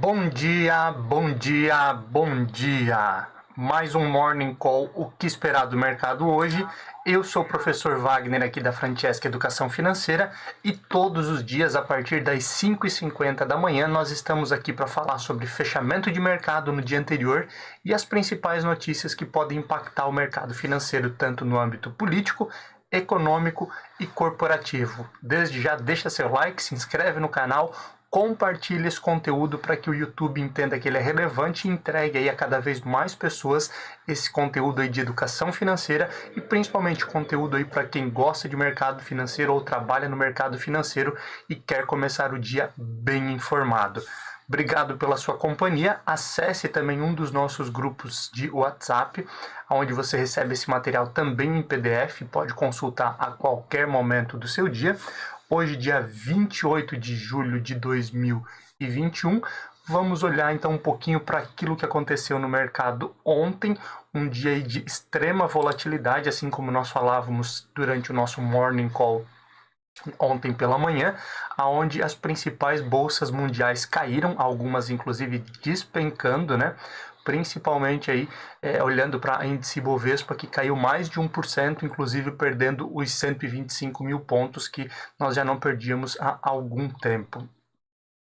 Bom dia, bom dia, bom dia! Mais um Morning Call, o que esperar do mercado hoje? Eu sou o professor Wagner aqui da Francesca Educação Financeira e todos os dias a partir das 5h50 da manhã nós estamos aqui para falar sobre fechamento de mercado no dia anterior e as principais notícias que podem impactar o mercado financeiro tanto no âmbito político, econômico e corporativo. Desde já deixa seu like, se inscreve no canal, compartilhe esse conteúdo para que o YouTube entenda que ele é relevante e entregue aí a cada vez mais pessoas esse conteúdo aí de educação financeira e principalmente conteúdo aí para quem gosta de mercado financeiro ou trabalha no mercado financeiro e quer começar o dia bem informado. Obrigado pela sua companhia. Acesse também um dos nossos grupos de WhatsApp, onde você recebe esse material também em PDF, pode consultar a qualquer momento do seu dia. Hoje, dia 28 de julho de 2021, vamos olhar então um pouquinho para aquilo que aconteceu no mercado ontem, um dia de extrema volatilidade, assim como nós falávamos durante o nosso Morning Call ontem pela manhã, aonde as principais bolsas mundiais caíram, algumas inclusive despencando, né? Principalmente aí olhando para a índice Bovespa, que caiu mais de 1%, inclusive perdendo os 125 mil pontos que nós já não perdíamos há algum tempo.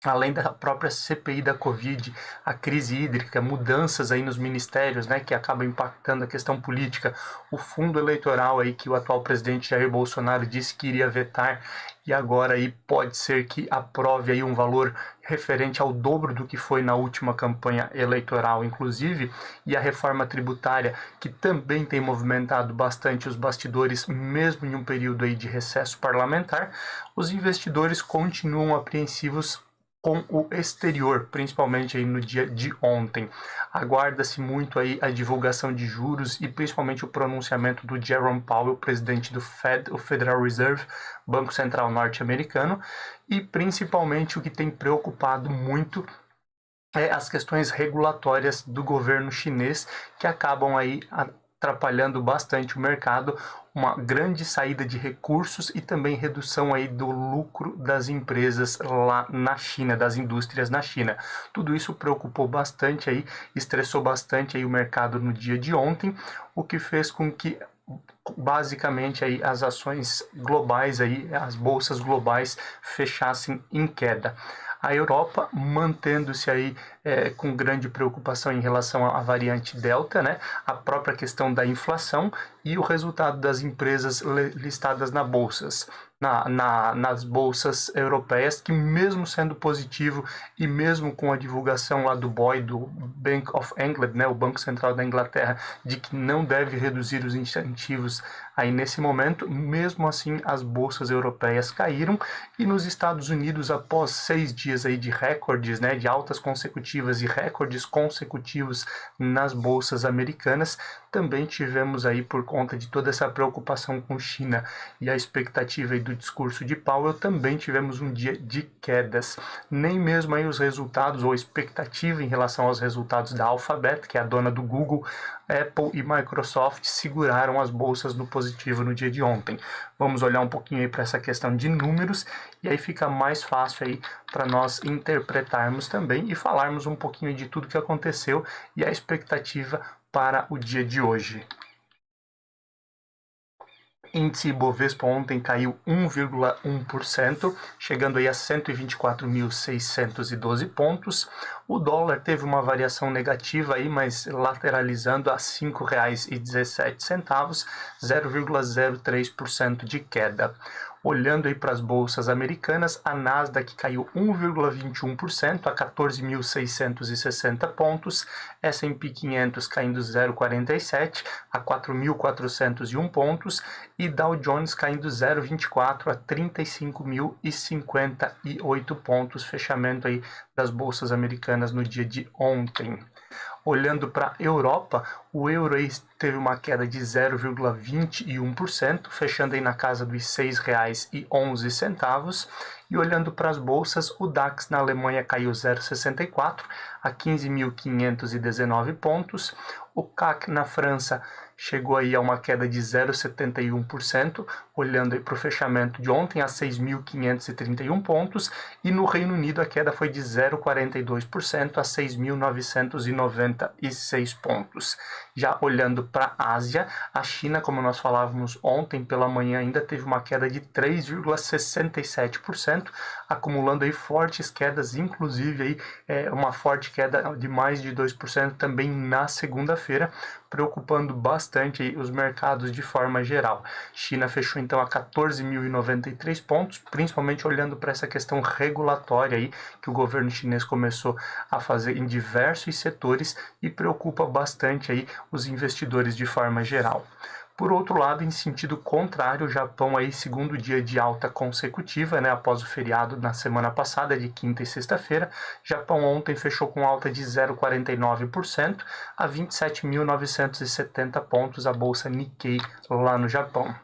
Além da própria CPI da Covid, a crise hídrica, mudanças aí nos ministérios, né, que acabam impactando a questão política, o fundo eleitoral aí que o atual presidente Jair Bolsonaro disse que iria vetar e agora aí pode ser que aprove aí um valor referente ao dobro do que foi na última campanha eleitoral, inclusive, e a reforma tributária, que também tem movimentado bastante os bastidores, mesmo em um período aí de recesso parlamentar, os investidores continuam apreensivos com o exterior, principalmente aí no dia de ontem. Aguarda-se muito aí a divulgação de juros e principalmente o pronunciamento do Jerome Powell, presidente do Fed, o Federal Reserve, Banco Central norte-americano, e principalmente o que tem preocupado muito é as questões regulatórias do governo chinês, que acabam aí atrapalhando bastante o mercado, uma grande saída de recursos e também redução aí do lucro das empresas lá na China, das indústrias na China. Tudo isso preocupou bastante aí, estressou bastante aí o mercado no dia de ontem, o que fez com que basicamente aí as ações globais aí, as bolsas globais fechassem em queda. A Europa mantendo-se aí com grande preocupação em relação à variante Delta, né? A própria questão da inflação e o resultado das empresas listadas nas bolsas europeias, que mesmo sendo positivo e mesmo com a divulgação lá do BOE, do Bank of England, né, o Banco Central da Inglaterra, de que não deve reduzir os incentivos aí nesse momento, mesmo assim as bolsas europeias caíram e nos Estados Unidos, após 6 dias aí de recordes, né, de altas consecutivas e recordes consecutivos nas bolsas americanas, também tivemos aí, por conta de toda essa preocupação com China e a expectativa aí do discurso de Powell, também tivemos um dia de quedas. Nem mesmo aí os resultados ou expectativa em relação aos resultados da Alphabet, que é a dona do Google, Apple e Microsoft, seguraram as bolsas no positivo no dia de ontem. Vamos olhar um pouquinho aí para essa questão de números e aí fica mais fácil aí para nós interpretarmos também e falarmos um pouquinho de tudo que aconteceu e a expectativa para o dia de hoje. Índice Bovespa ontem caiu 1,1%, chegando aí a 124.612 pontos. O dólar teve uma variação negativa aí, mas lateralizando a R$ 5,17, 0,03% de queda. Olhando aí para as bolsas americanas, a Nasdaq caiu 1,21% a 14.660 pontos, S&P 500 caindo 0,47 a 4.401 pontos e Dow Jones caindo 0,24 a 35.058 pontos, fechamento aí das bolsas americanas no dia de ontem. Olhando para a Europa, o euro teve uma queda de 0,21%, fechando aí na casa dos R$ 6,11. E olhando para as bolsas, o DAX na Alemanha caiu 0,64 a 15.519 pontos, o CAC na França chegou aí a uma queda de 0,71%, olhando aí para o fechamento de ontem a 6.531 pontos, e no Reino Unido a queda foi de 0,42% a 6.996 pontos. Já olhando para a Ásia, a China, como nós falávamos ontem pela manhã, ainda teve uma queda de 3,67%, acumulando aí fortes quedas, inclusive aí, uma forte queda de mais de 2% também na segunda-feira, preocupando bastante aí os mercados de forma geral. China fechou então a 14.093 pontos, principalmente olhando para essa questão regulatória aí que o governo chinês começou a fazer em diversos setores e preocupa bastante aí os investidores de forma geral. Por outro lado, em sentido contrário, o Japão aí segundo dia de alta consecutiva, né, após o feriado na semana passada, de quinta e sexta-feira. Japão ontem fechou com alta de 0,49% a 27.970 pontos a bolsa Nikkei lá no Japão.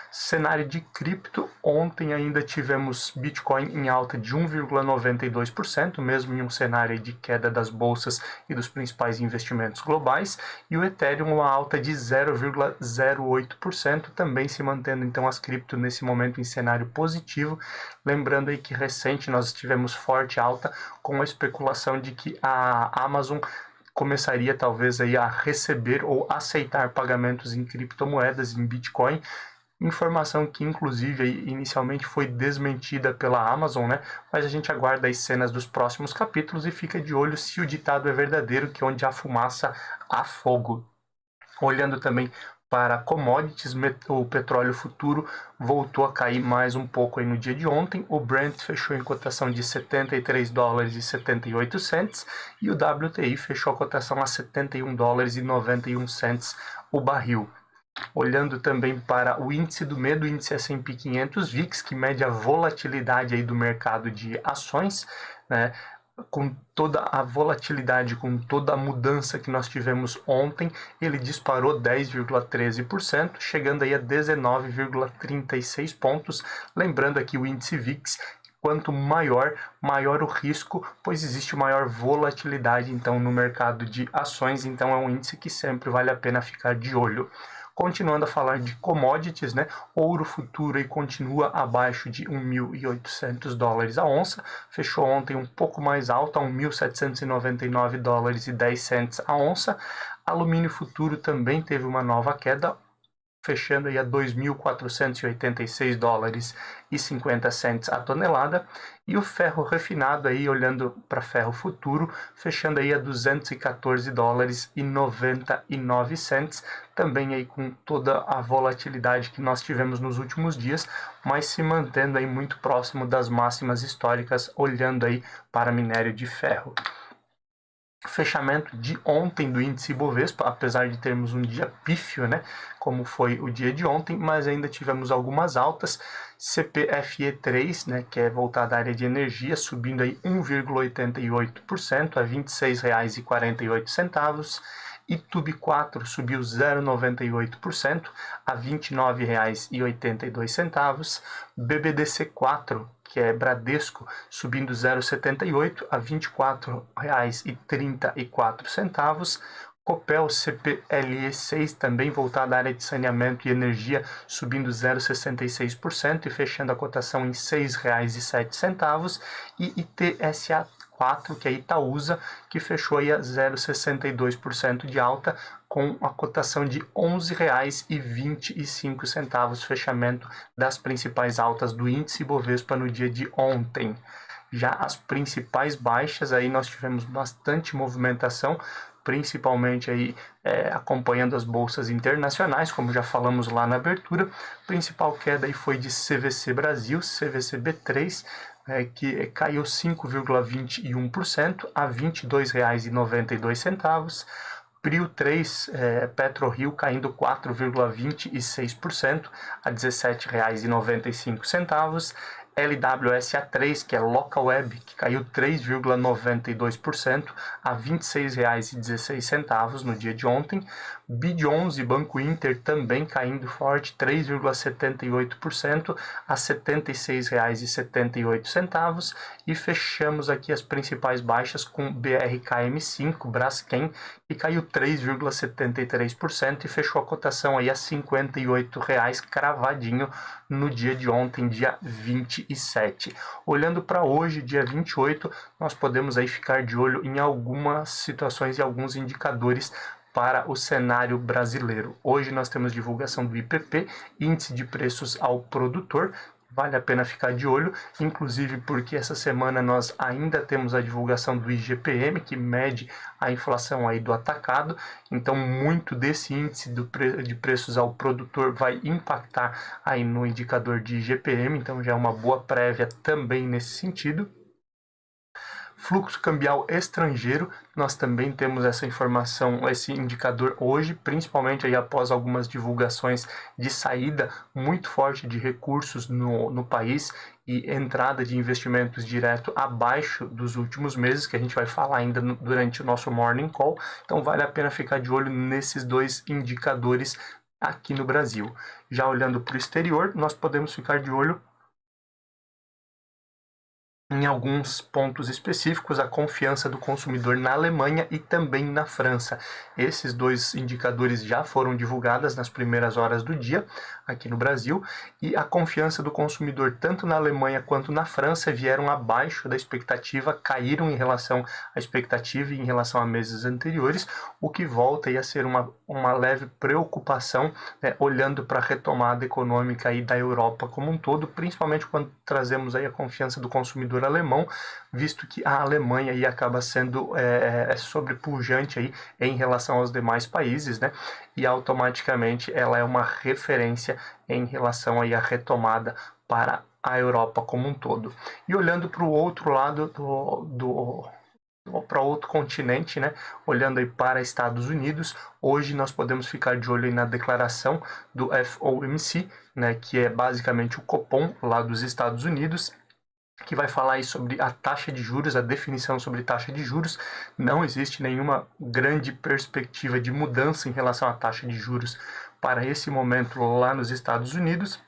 Cenário de cripto, ontem ainda tivemos Bitcoin em alta de 1,92%, mesmo em um cenário de queda das bolsas e dos principais investimentos globais, e o Ethereum uma alta de 0,08%, também se mantendo então as cripto nesse momento em cenário positivo. Lembrando aí que recente nós tivemos forte alta com a especulação de que a Amazon começaria talvez aí a receber ou aceitar pagamentos em criptomoedas, em Bitcoin, informação que inclusive inicialmente foi desmentida pela Amazon, né? Mas a gente aguarda as cenas dos próximos capítulos e fica de olho se o ditado é verdadeiro, que onde há fumaça há fogo. Olhando também para commodities, o petróleo futuro voltou a cair mais um pouco aí no dia de ontem. O Brent fechou em cotação de $73,78 e o WTI fechou a cotação a $71,91 o barril. Olhando também para o índice do medo, o índice S&P 500 VIX, que mede a volatilidade aí do mercado de ações, né? Com toda a volatilidade, com toda a mudança que nós tivemos ontem, ele disparou 10,13%, chegando aí a 19,36 pontos. Lembrando aqui o índice VIX, quanto maior o risco, pois existe maior volatilidade então no mercado de ações, então é um índice que sempre vale a pena ficar de olho. Continuando a falar de commodities, né? Ouro futuro aí continua abaixo de $1.800 a onça, fechou ontem um pouco mais alto, a $1.799,10 a onça. Alumínio futuro também teve uma nova queda, fechando aí a $2.486,50 a tonelada, e o ferro refinado aí, olhando para ferro futuro, fechando aí a $214,99, também aí com toda a volatilidade que nós tivemos nos últimos dias, mas se mantendo aí muito próximo das máximas históricas, olhando aí para minério de ferro. Fechamento de ontem do índice Ibovespa, apesar de termos um dia pífio, né, como foi o dia de ontem, mas ainda tivemos algumas altas. CPFE3, né, que é voltada à área de energia, subindo aí 1,88% a R$ 26,48. Itube 4 subiu 0,98% a R$ 29,82. BBDC 4, que é Bradesco, subindo 0,78 a R$ 24,34. Copel CPLE 6, também voltada à área de saneamento e energia, subindo 0,66% e fechando a cotação em R$ 6,07. E ITSA 4, que é Itaúsa, que fechou aí a 0,62% de alta, com a cotação de R$ 11,25, fechamento das principais altas do índice Ibovespa no dia de ontem. Já as principais baixas, aí nós tivemos bastante movimentação, principalmente aí acompanhando as bolsas internacionais, como já falamos lá na abertura. A principal queda aí foi de CVC Brasil, CVC B3, que caiu 5,21% a R$ 22,92. Prio 3, PetroRio, caindo 4,26% a R$ 17,95. LWSA3, que é Local Web, que caiu 3,92% a R$ 26,16 no dia de ontem. BID11, Banco Inter, também caindo forte, 3,78% a R$ 76,78. E fechamos aqui as principais baixas com BRKM5, Braskem, que caiu 3,73% e fechou a cotação aí a R$ 58,00 cravadinho no dia de ontem, dia 27. Olhando para hoje, dia 28, nós podemos aí ficar de olho em algumas situações e alguns indicadores para o cenário brasileiro. Hoje nós temos divulgação do IPP, Índice de Preços ao Produtor. Vale a pena ficar de olho, inclusive porque essa semana nós ainda temos a divulgação do IGPM, que mede a inflação aí do atacado. Então, muito desse índice de preços ao produtor vai impactar aí no indicador de IGPM, então já é uma boa prévia também nesse sentido. Fluxo cambial estrangeiro, nós também temos essa informação, esse indicador hoje, principalmente aí após algumas divulgações de saída muito forte de recursos no país e entrada de investimentos direto abaixo dos últimos meses, que a gente vai falar ainda durante o nosso Morning Call. Então vale a pena ficar de olho nesses dois indicadores aqui no Brasil. Já olhando para o exterior, nós podemos ficar de olho em alguns pontos específicos, a confiança do consumidor na Alemanha e também na França. Esses dois indicadores já foram divulgados nas primeiras horas do dia aqui no Brasil, e a confiança do consumidor tanto na Alemanha quanto na França vieram abaixo da expectativa, caíram em relação à expectativa e em relação a meses anteriores, o que volta a ser uma leve preocupação, né, olhando para a retomada econômica aí da Europa como um todo, principalmente quando trazemos aí a confiança do consumidor alemão, visto que a Alemanha aí acaba sendo sobrepujante aí em relação aos demais países, né? E automaticamente ela é uma referência em relação aí à retomada para a Europa como um todo. E olhando para o outro lado para outro continente, né? Olhando aí para Estados Unidos, hoje nós podemos ficar de olho aí na declaração do FOMC, né? Que é basicamente o Copom lá dos Estados Unidos, que vai falar aí sobre a taxa de juros, a definição sobre taxa de juros. Não existe nenhuma grande perspectiva de mudança em relação à taxa de juros para esse momento lá nos Estados Unidos,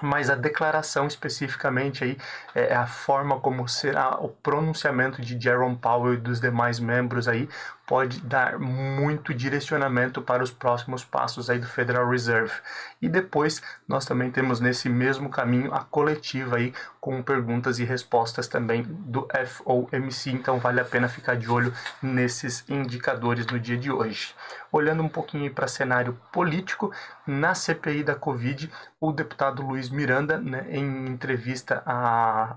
mas a declaração especificamente aí é a forma como será o pronunciamento de Jerome Powell e dos demais membros aí pode dar muito direcionamento para os próximos passos aí do Federal Reserve. E depois nós também temos nesse mesmo caminho a coletiva aí com perguntas e respostas também do FOMC, então vale a pena ficar de olho nesses indicadores no dia de hoje. Olhando um pouquinho para cenário político, na CPI da Covid, o deputado Luiz Miranda, né, em entrevista a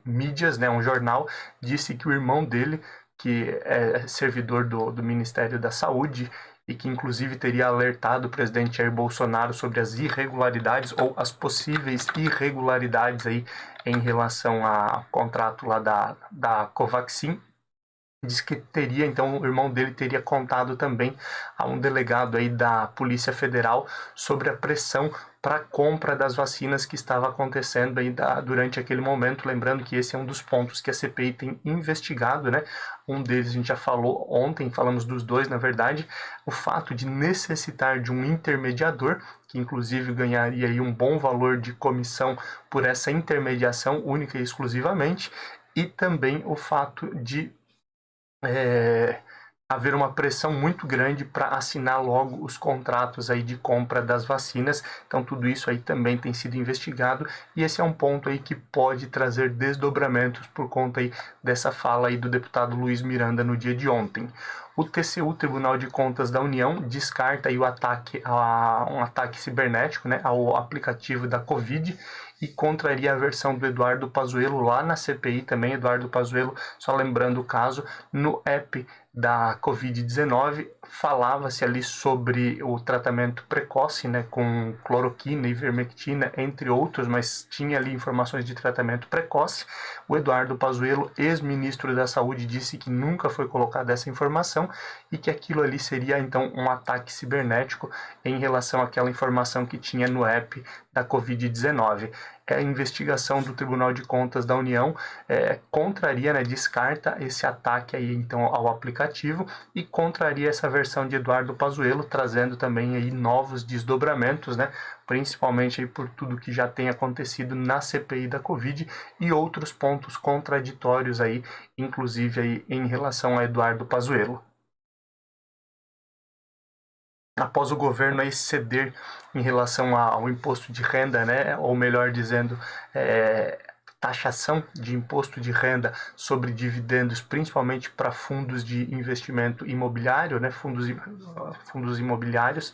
mídias, né, um jornal, disse que o irmão dele, que é servidor do Ministério da Saúde e que inclusive teria alertado o presidente Jair Bolsonaro sobre as irregularidades ou as possíveis irregularidades aí em relação ao contrato lá da Covaxin, diz que teria, então o irmão dele teria contado também a um delegado aí da Polícia Federal sobre a pressão para a compra das vacinas que estava acontecendo aí durante aquele momento, lembrando que esse é um dos pontos que a CPI tem investigado, né? Um deles a gente já falou ontem, falamos dos dois na verdade, o fato de necessitar de um intermediador, que inclusive ganharia aí um bom valor de comissão por essa intermediação única e exclusivamente, e também o fato de haver uma pressão muito grande para assinar logo os contratos aí de compra das vacinas. Então tudo isso aí também tem sido investigado e esse é um ponto aí que pode trazer desdobramentos por conta aí dessa fala aí do deputado Luiz Miranda no dia de ontem. O TCU, Tribunal de Contas da União, descarta aí um ataque cibernético, né, ao aplicativo da Covid e contraria a versão do Eduardo Pazuello lá na CPI também. Eduardo Pazuello, só lembrando o caso, no app da Covid-19 falava-se ali sobre o tratamento precoce, né, com cloroquina, ivermectina, entre outros, mas tinha ali informações de tratamento precoce. O Eduardo Pazuello, ex-ministro da Saúde, disse que nunca foi colocada essa informação e que aquilo ali seria então um ataque cibernético em relação àquela informação que tinha no app da Covid-19. a investigação do Tribunal de Contas da União contraria, né, descarta esse ataque aí então ao aplicativo e contraria essa versão de Eduardo Pazuello, trazendo também aí novos desdobramentos, né, principalmente aí por tudo que já tem acontecido na CPI da Covid e outros pontos contraditórios aí, inclusive aí em relação a Eduardo Pazuello. Após o governo aí ceder em relação ao imposto de renda, né, ou melhor dizendo, taxação de imposto de renda sobre dividendos, principalmente para fundos de investimento imobiliário, né, fundos imobiliários,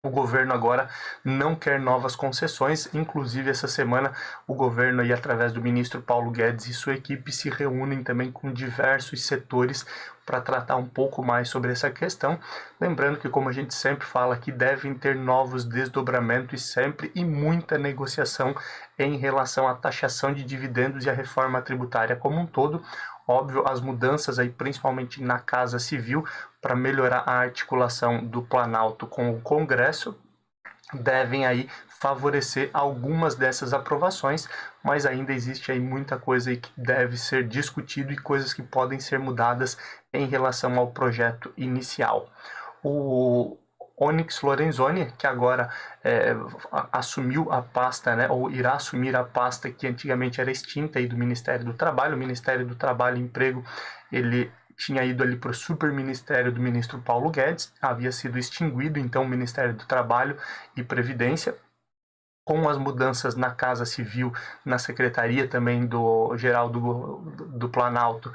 o governo agora não quer novas concessões. Inclusive, essa semana, o governo, aí, através do ministro Paulo Guedes e sua equipe, se reúnem também com diversos setores para tratar um pouco mais sobre essa questão. Lembrando que, como a gente sempre fala aqui, devem ter novos desdobramentos sempre e muita negociação em relação à taxação de dividendos e à reforma tributária como um todo. Óbvio, as mudanças aí, principalmente na Casa Civil, para melhorar a articulação do Planalto com o Congresso, devem aí favorecer algumas dessas aprovações, mas ainda existe aí muita coisa aí que deve ser discutido e coisas que podem ser mudadas em relação ao projeto inicial. O Onyx Lorenzoni, que agora assumiu a pasta, né, ou irá assumir a pasta que antigamente era extinta aí do Ministério do Trabalho. O Ministério do Trabalho e Emprego, ele tinha ido ali para o superministério do ministro Paulo Guedes, havia sido extinguido então o Ministério do Trabalho e Previdência. Com as mudanças na Casa Civil, na Secretaria também geral do Planalto,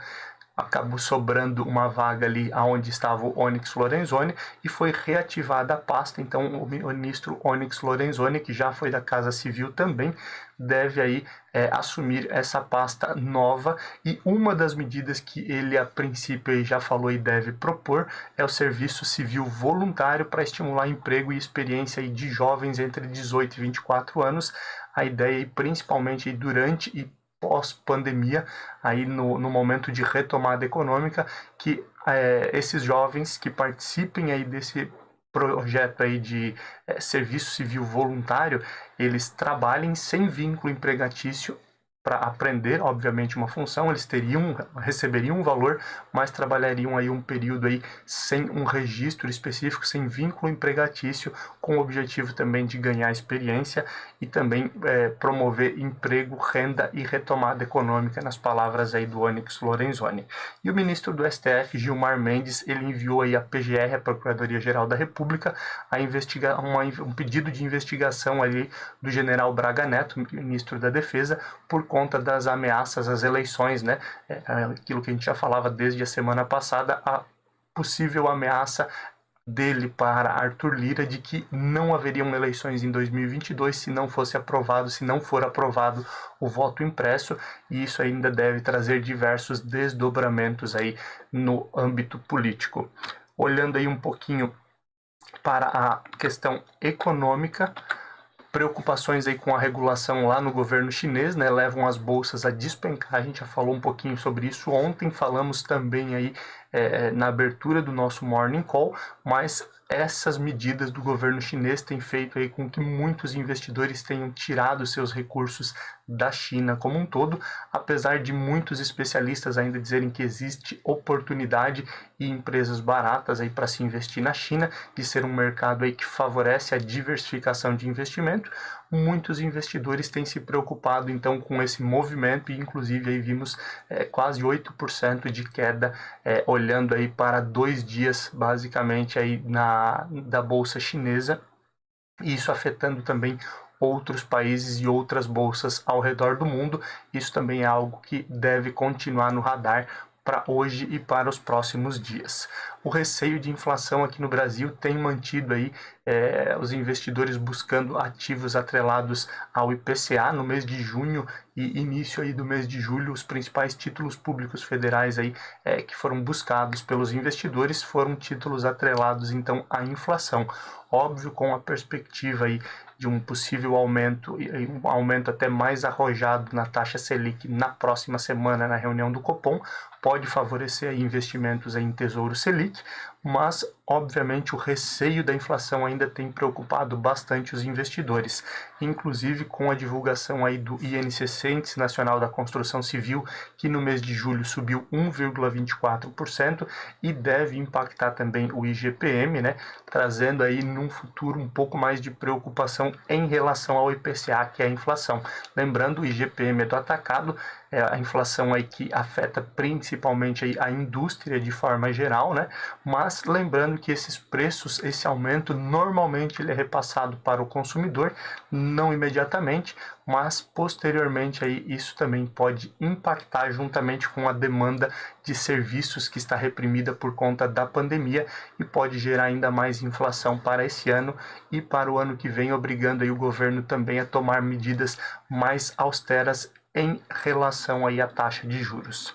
acabou sobrando uma vaga ali onde estava o Onyx Lorenzoni e foi reativada a pasta. Então o ministro Onyx Lorenzoni, que já foi da Casa Civil também, deve aí assumir essa pasta nova, e uma das medidas que ele a princípio aí já falou e deve propor é o serviço civil voluntário para estimular emprego e experiência aí de jovens entre 18 e 24 anos. A ideia aí, principalmente aí durante e pós-pandemia, aí no momento de retomada econômica, que esses jovens que participem aí desse projeto aí de serviço civil voluntário, eles trabalhem sem vínculo empregatício para aprender, obviamente, uma função. Eles receberiam um valor, mas trabalhariam aí um período aí sem um registro específico, sem vínculo empregatício, com o objetivo também de ganhar experiência e também promover emprego, renda e retomada econômica, nas palavras aí do Onyx Lorenzoni. E o ministro do STF, Gilmar Mendes, ele enviou aí à PGR, a Procuradoria-Geral da República, um pedido de investigação ali do general Braga Neto, ministro da Defesa, por conta das ameaças às eleições, né? Aquilo que a gente já falava desde a semana passada, a possível ameaça dele para Arthur Lira de que não haveriam eleições em 2022 se não for aprovado o voto impresso, e isso ainda deve trazer diversos desdobramentos aí no âmbito político. Olhando aí um pouquinho para a questão econômica, preocupações aí com a regulação lá no governo chinês, né, levam as bolsas a despencar. A gente já falou um pouquinho sobre isso ontem, falamos também aí na abertura do nosso Morning Call, mas essas medidas do governo chinês têm feito aí com que muitos investidores tenham tirado seus recursos da China como um todo, apesar de muitos especialistas ainda dizerem que existe oportunidade e empresas baratas aí para se investir na China, de ser um mercado aí que favorece a diversificação de investimento. Muitos investidores têm se preocupado então com esse movimento, e inclusive aí vimos quase 8% de queda, olhando aí para 2 dias basicamente aí da bolsa chinesa, e isso afetando também outros países e outras bolsas ao redor do mundo. Isso também é algo que deve continuar no radar para hoje e para os próximos dias. O receio de inflação aqui no Brasil tem mantido aí os investidores buscando ativos atrelados ao IPCA. No mês de junho e início aí do mês de julho, os principais títulos públicos federais aí que foram buscados pelos investidores foram títulos atrelados então à inflação. Óbvio, com a perspectiva aí de um possível aumento, e um aumento até mais arrojado na taxa Selic na próxima semana, na reunião do Copom, pode favorecer aí investimentos em Tesouro Selic, mas obviamente o receio da inflação ainda tem preocupado bastante os investidores, inclusive com a divulgação aí do INCC, Índice Nacional da Construção Civil, que no mês de julho subiu 1,24% e deve impactar também o IGPM, né, trazendo aí num futuro um pouco mais de preocupação em relação ao IPCA, que é a inflação. Lembrando, o IGPM é do atacado, é a inflação aí que afeta principalmente aí a indústria de forma geral, né? Mas lembrando que esses preços, esse aumento, normalmente ele é repassado para o consumidor, não imediatamente, mas posteriormente aí isso também pode impactar juntamente com a demanda de serviços que está reprimida por conta da pandemia e pode gerar ainda mais inflação para esse ano e para o ano que vem, obrigando aí o governo também a tomar medidas mais austeras em relação aí à taxa de juros.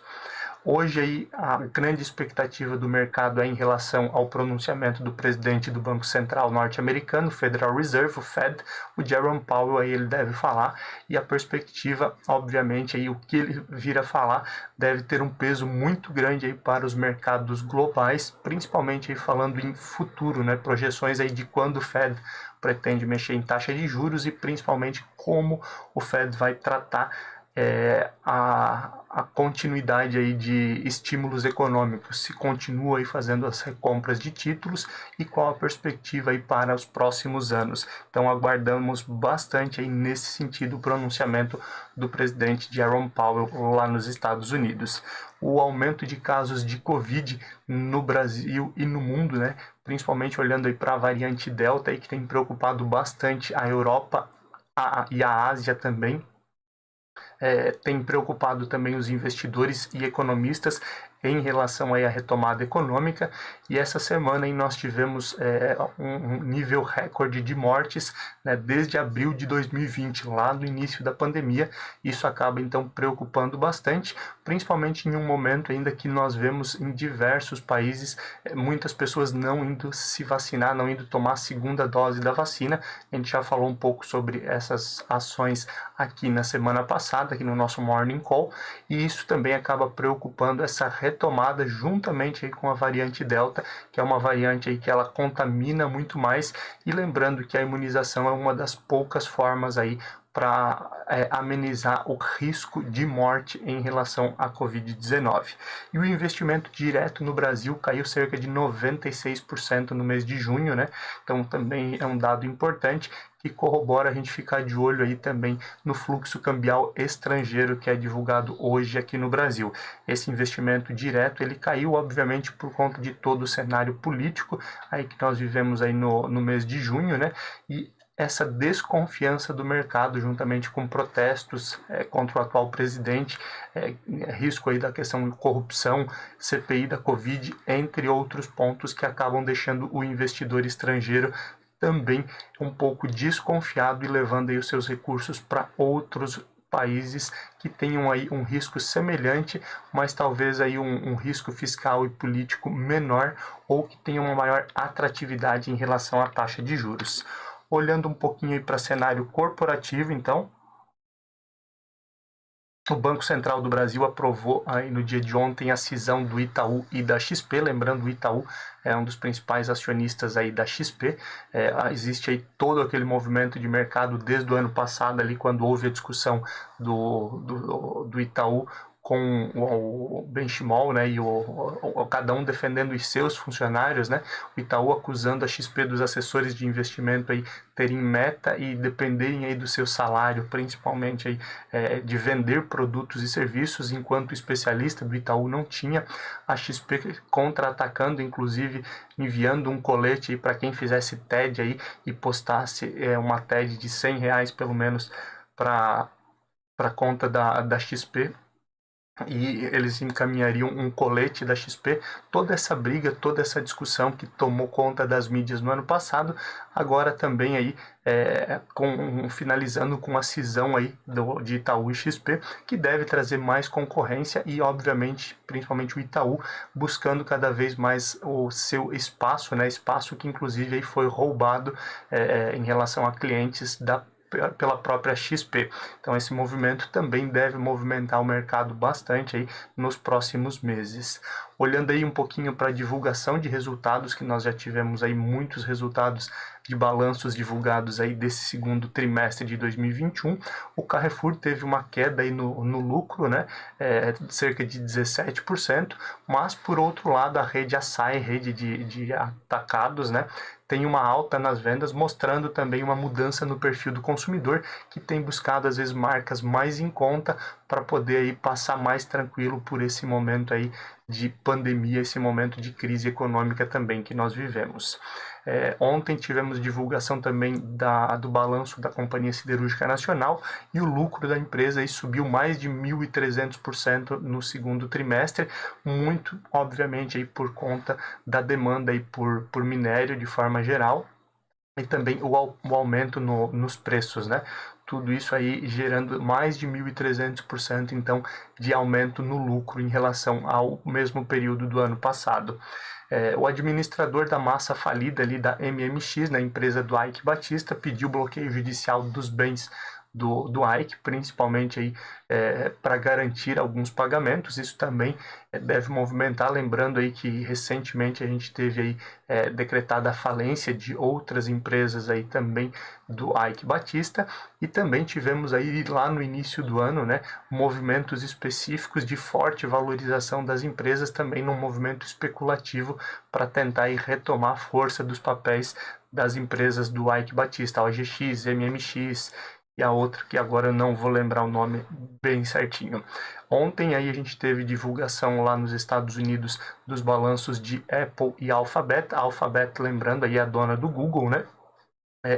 Hoje aí a grande expectativa do mercado é em relação ao pronunciamento do presidente do Banco Central norte-americano, Federal Reserve, o Fed, o Jerome Powell, aí ele deve falar, e a perspectiva, obviamente, aí o que ele vir a falar deve ter um peso muito grande aí para os mercados globais, principalmente aí falando em futuro, né, projeções aí de quando o Fed pretende mexer em taxa de juros e principalmente como o Fed vai tratar a continuidade aí de estímulos econômicos, se continua aí fazendo as recompras de títulos e qual a perspectiva aí para os próximos anos. Então aguardamos bastante aí nesse sentido o pronunciamento do presidente Jerome Powell lá nos Estados Unidos. O aumento de casos de Covid no Brasil e no mundo, né, principalmente olhando aí para a variante Delta aí, que tem preocupado bastante a Europa e a Ásia também. Tem preocupado também os investidores e economistas em relação aí à retomada econômica, e essa semana aí nós tivemos um nível recorde de mortes, né, desde abril de 2020, lá no início da pandemia. Isso acaba então preocupando bastante, principalmente em um momento ainda que nós vemos em diversos países muitas pessoas não indo se vacinar, não indo tomar a segunda dose da vacina. A gente já falou um pouco sobre essas ações aqui na semana passada, aqui no nosso Morning Call, e isso também acaba preocupando essa retomada juntamente aí com a variante Delta, que é uma variante aí que ela contamina muito mais, e lembrando que a imunização é uma das poucas formas aí para amenizar o risco de morte em relação à Covid-19. E o investimento direto no Brasil caiu cerca de 96% no mês de junho, né? Então também é um dado importante que corrobora a gente ficar de olho aí também no fluxo cambial estrangeiro que é divulgado hoje aqui no Brasil. Esse investimento direto ele caiu obviamente por conta de todo o cenário político aí que nós vivemos aí no mês de junho, né? E essa desconfiança do mercado, juntamente com protestos contra o atual presidente, risco aí da questão de corrupção, CPI da Covid, entre outros pontos que acabam deixando o investidor estrangeiro também um pouco desconfiado e levando aí os seus recursos para outros países que tenham aí um risco semelhante, mas talvez aí um risco fiscal e político menor, ou que tenham uma maior atratividade em relação à taxa de juros. Olhando um pouquinho para cenário corporativo, então, o Banco Central do Brasil aprovou aí no dia de ontem a cisão do Itaú e da XP. Lembrando, o Itaú é um dos principais acionistas aí da XP. Existe aí todo aquele movimento de mercado desde o ano passado, ali, quando houve a discussão do Itaú com o Benchimol, né, e cada um defendendo os seus funcionários, né, o Itaú acusando a XP dos assessores de investimento aí terem meta e dependerem aí do seu salário, principalmente aí, de vender produtos e serviços, enquanto o especialista do Itaú não tinha. A XP contra-atacando, inclusive enviando um colete para quem fizesse TED aí e postasse uma TED de R$100 pelo menos para a conta da XP, e eles encaminhariam um colete da XP. Toda essa briga, toda essa discussão que tomou conta das mídias no ano passado, agora também aí finalizando com a cisão aí de Itaú e XP, que deve trazer mais concorrência e, obviamente, principalmente o Itaú, buscando cada vez mais o seu espaço, né? Espaço que, inclusive, aí foi roubado em relação a clientes da pela própria XP. Então esse movimento também deve movimentar o mercado bastante aí nos próximos meses. Olhando aí um pouquinho para a divulgação de resultados, que nós já tivemos aí muitos resultados de balanços divulgados aí desse segundo trimestre de 2021, o Carrefour teve uma queda aí no lucro, né, cerca de 17%, mas por outro lado a rede Assaí, rede de atacados, né, tem uma alta nas vendas, mostrando também uma mudança no perfil do consumidor, que tem buscado às vezes marcas mais em conta para poder aí passar mais tranquilo por esse momento aí de pandemia, esse momento de crise econômica também que nós vivemos. Ontem tivemos divulgação também do balanço da Companhia Siderúrgica Nacional e o lucro da empresa aí subiu mais de 1.300% no segundo trimestre, muito obviamente aí por conta da demanda aí por minério de forma geral e também o aumento nos preços, né? Tudo isso aí gerando mais de 1.300% então de aumento no lucro em relação ao mesmo período do ano passado. O administrador da massa falida ali da MMX, na empresa do Eike Batista, pediu bloqueio judicial dos bens do Eike, principalmente aí para garantir alguns pagamentos. Isso também deve movimentar, lembrando aí que recentemente a gente teve aí decretada a falência de outras empresas aí também do Eike Batista, e também tivemos aí lá no início do ano, né, movimentos específicos de forte valorização das empresas, também num movimento especulativo para tentar aí retomar a força dos papéis das empresas do Eike Batista, a OGX, MMX, e a outra que agora eu não vou lembrar o nome bem certinho. Ontem aí a gente teve divulgação lá nos Estados Unidos dos balanços de Apple e Alphabet. A Alphabet, lembrando, aí é a dona do Google, né?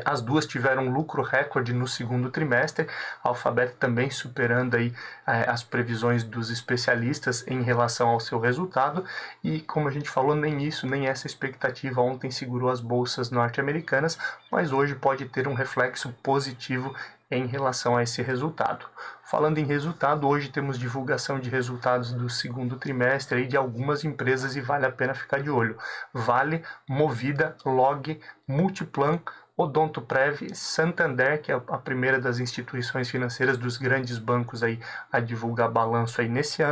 As duas tiveram lucro recorde no segundo trimestre, a Alphabet também superando aí as previsões dos especialistas em relação ao seu resultado, e como a gente falou, nem isso, nem essa expectativa ontem segurou as bolsas norte-americanas, mas hoje pode ter um reflexo positivo em relação a esse resultado. Falando em resultado, hoje temos divulgação de resultados do segundo trimestre aí de algumas empresas e vale a pena ficar de olho. Vale, Movida, Log, Multiplan, Odontoprev, Santander, que é a primeira das instituições financeiras dos grandes bancos aí a divulgar balanço aí nesse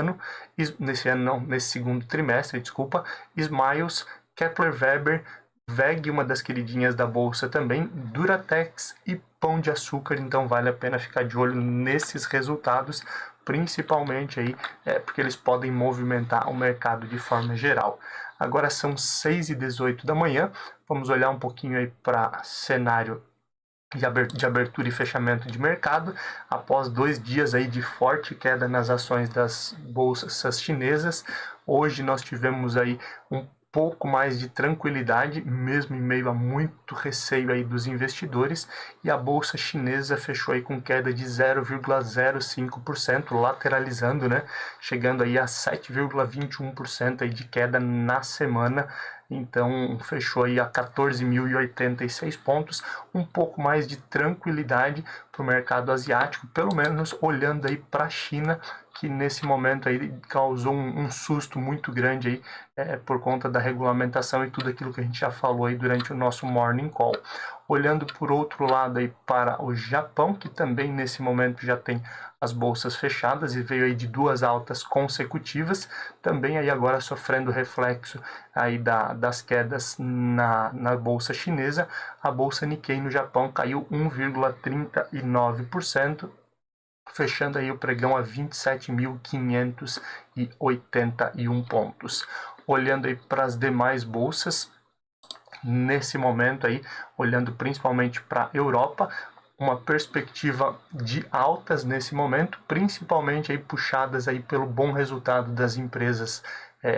segundo trimestre, desculpa, Smiles, Kepler Weber, VEG, uma das queridinhas da bolsa também, Duratex e Pão de Açúcar. Então vale a pena ficar de olho nesses resultados, principalmente aí porque eles podem movimentar o mercado de forma geral. Agora são 6h18 da manhã, vamos olhar um pouquinho aí para cenário de abertura e fechamento de mercado. Após 2 dias aí de forte queda nas ações das bolsas chinesas, hoje nós tivemos aí um pouco mais de tranquilidade, mesmo em meio a muito receio aí dos investidores, e a bolsa chinesa fechou aí com queda de 0,05%, lateralizando, né, chegando aí a 7,21% aí de queda na semana. Então fechou aí a 14.086 pontos, um pouco mais de tranquilidade para o mercado asiático, pelo menos olhando aí para a China, que nesse momento aí causou um susto muito grande aí por conta da regulamentação e tudo aquilo que a gente já falou aí durante o nosso Morning Call. Olhando por outro lado aí para o Japão, que também nesse momento já tem as bolsas fechadas e veio aí de 2 altas consecutivas, também aí agora sofrendo reflexo aí das quedas na bolsa chinesa. A bolsa Nikkei no Japão caiu 1,39%, fechando aí o pregão a 27.581 pontos. Olhando aí para as demais bolsas, nesse momento aí, olhando principalmente para a Europa, uma perspectiva de altas nesse momento, principalmente aí puxadas aí pelo bom resultado das empresas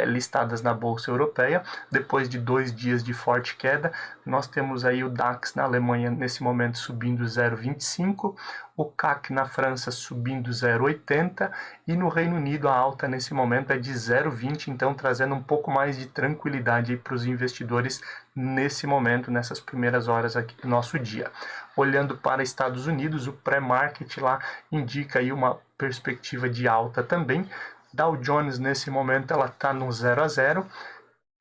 listadas na Bolsa Europeia. Depois de 2 dias de forte queda, nós temos aí o DAX na Alemanha nesse momento subindo 0,25, o CAC na França subindo 0,80 e no Reino Unido a alta nesse momento é de 0,20, então trazendo um pouco mais de tranquilidade para os investidores nesse momento, nessas primeiras horas aqui do nosso dia. Olhando para Estados Unidos, o pré-market lá indica aí uma perspectiva de alta também. Dow Jones nesse momento ela está no 0 a 0,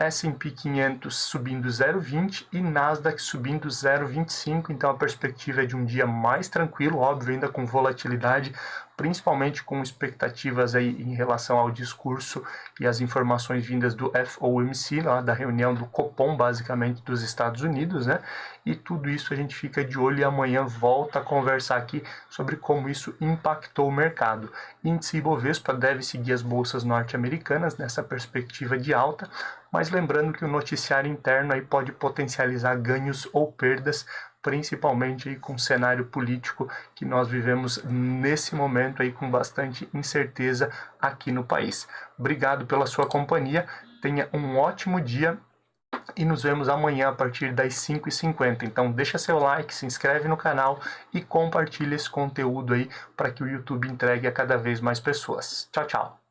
S&P 500 subindo 0,20 e Nasdaq subindo 0,25, então a perspectiva é de um dia mais tranquilo, óbvio, ainda com volatilidade, principalmente com expectativas aí em relação ao discurso e as informações vindas do FOMC, lá da reunião do Copom, basicamente, dos Estados Unidos, né? E tudo isso a gente fica de olho e amanhã volta a conversar aqui sobre como isso impactou o mercado. Índice Ibovespa deve seguir as bolsas norte-americanas nessa perspectiva de alta, mas lembrando que o noticiário interno aí pode potencializar ganhos ou perdas, principalmente aí com o cenário político que nós vivemos nesse momento aí com bastante incerteza aqui no país. Obrigado pela sua companhia, tenha um ótimo dia e nos vemos amanhã a partir das 5h50. Então deixa seu like, se inscreve no canal e compartilha esse conteúdo aí para que o YouTube entregue a cada vez mais pessoas. Tchau, tchau!